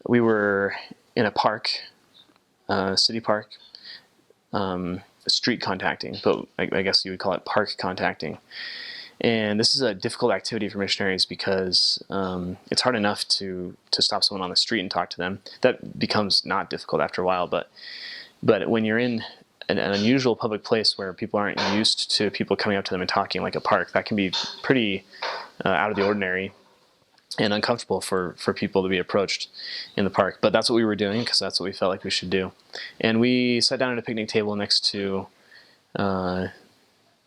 we were in a park, city park, street contacting, but I guess you would call it park contacting. And this is a difficult activity for missionaries because it's hard enough to stop someone on the street and talk to them. That becomes not difficult after a while, but when you're in an unusual public place where people aren't used to people coming up to them and talking, like a park, that can be pretty out of the ordinary and uncomfortable for people to be approached in the park. But that's what we were doing because that's what we felt like we should do. And we sat down at a picnic table next to a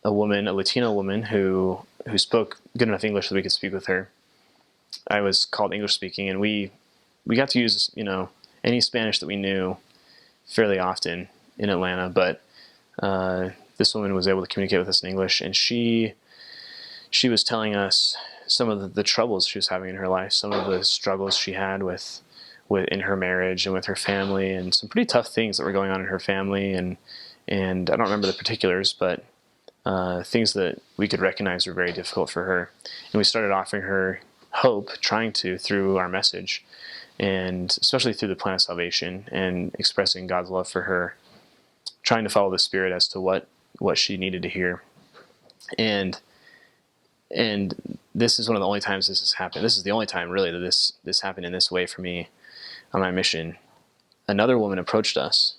Latino woman who spoke good enough English that we could speak with her. I was called English speaking, and we got to use any Spanish that we knew fairly often in Atlanta, but this woman was able to communicate with us in English, and she was telling us some of the troubles she was having in her life, some of the struggles she had with in her marriage and with her family, and some pretty tough things that were going on in her family, and I don't remember the particulars, but things that we could recognize were very difficult for her. And we started offering her hope, trying to, through our message, and especially through the plan of salvation, and expressing God's love for her, trying to follow the Spirit as to what she needed to hear. And this is one of the only times this has happened. This is the only time, really, that this happened in this way for me on my mission. Another woman approached us,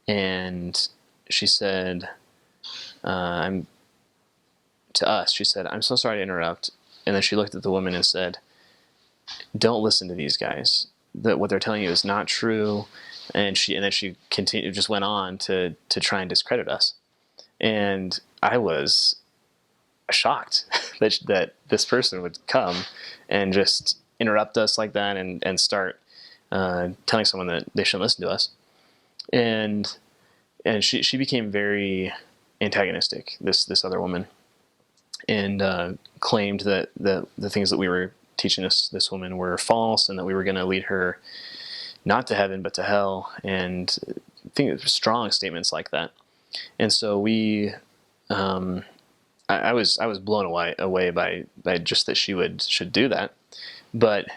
and she said, "I'm so sorry to interrupt." And then she looked at the woman and said, "Don't listen to these guys. That what they're telling you is not true." And then she continued, just went on to try and discredit us. And I was shocked that this person would come and just interrupt us like that and start telling someone that they shouldn't listen to us. And she became very antagonistic, this other woman, and claimed that the things that we were teaching this woman were false, and that we were going to lead her not to heaven but to hell, and I think it was strong statements like that. And so we I was blown away by just that she should do that. But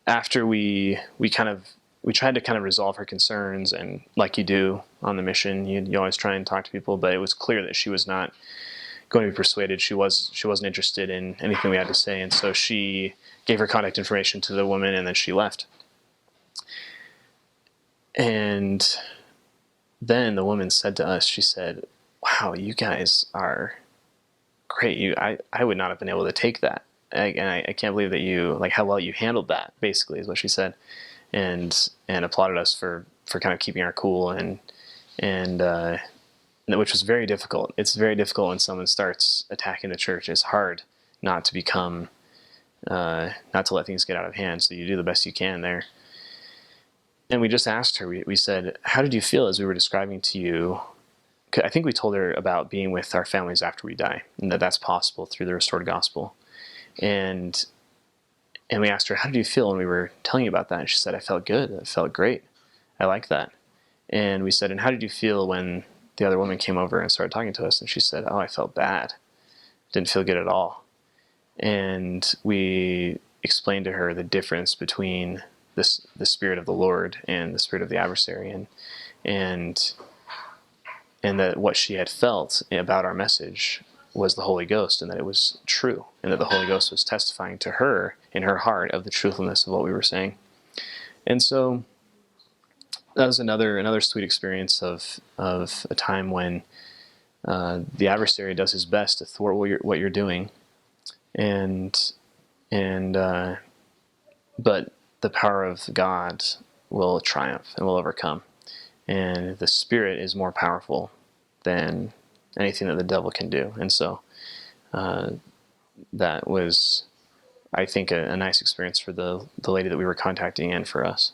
after we tried to kind of resolve her concerns, and like you do on the mission, you always try and talk to people, but it was clear that she was not going to be persuaded. She wasn't interested in anything we had to say, and so she gave her contact information to the woman, and then she left. And then the woman said to us, she said, "Wow, you guys are great. I would not have been able to take that. And I can't believe that how well you handled that," basically is what she said. And applauded us for kind of keeping our cool, and which was very difficult. It's very difficult when someone starts attacking the church. It's hard not to let things get out of hand. So you do the best you can there. And we just asked her, we said, "How did you feel as we were describing to you?" I think we told her about being with our families after we die, and that's possible through the restored gospel. And we asked her, "How did you feel when we were telling you about that?" And she said, "I felt good. I felt great. I like that." And we said, "And how did you feel when the other woman came over and started talking to us?" And she said, "Oh, I felt bad. Didn't feel good at all." And we explained to her the difference between the Spirit of the Lord and the spirit of the adversary, and that what she had felt about our message was the Holy Ghost, and that it was true, and that the Holy Ghost was testifying to her in her heart of the truthfulness of what we were saying. And so that was another sweet experience of a time when the adversary does his best to thwart what you're doing, but the power of God will triumph and will overcome, and the Spirit is more powerful than anything that the devil can do. And so that was, I think, a nice experience for the lady that we were contacting and for us.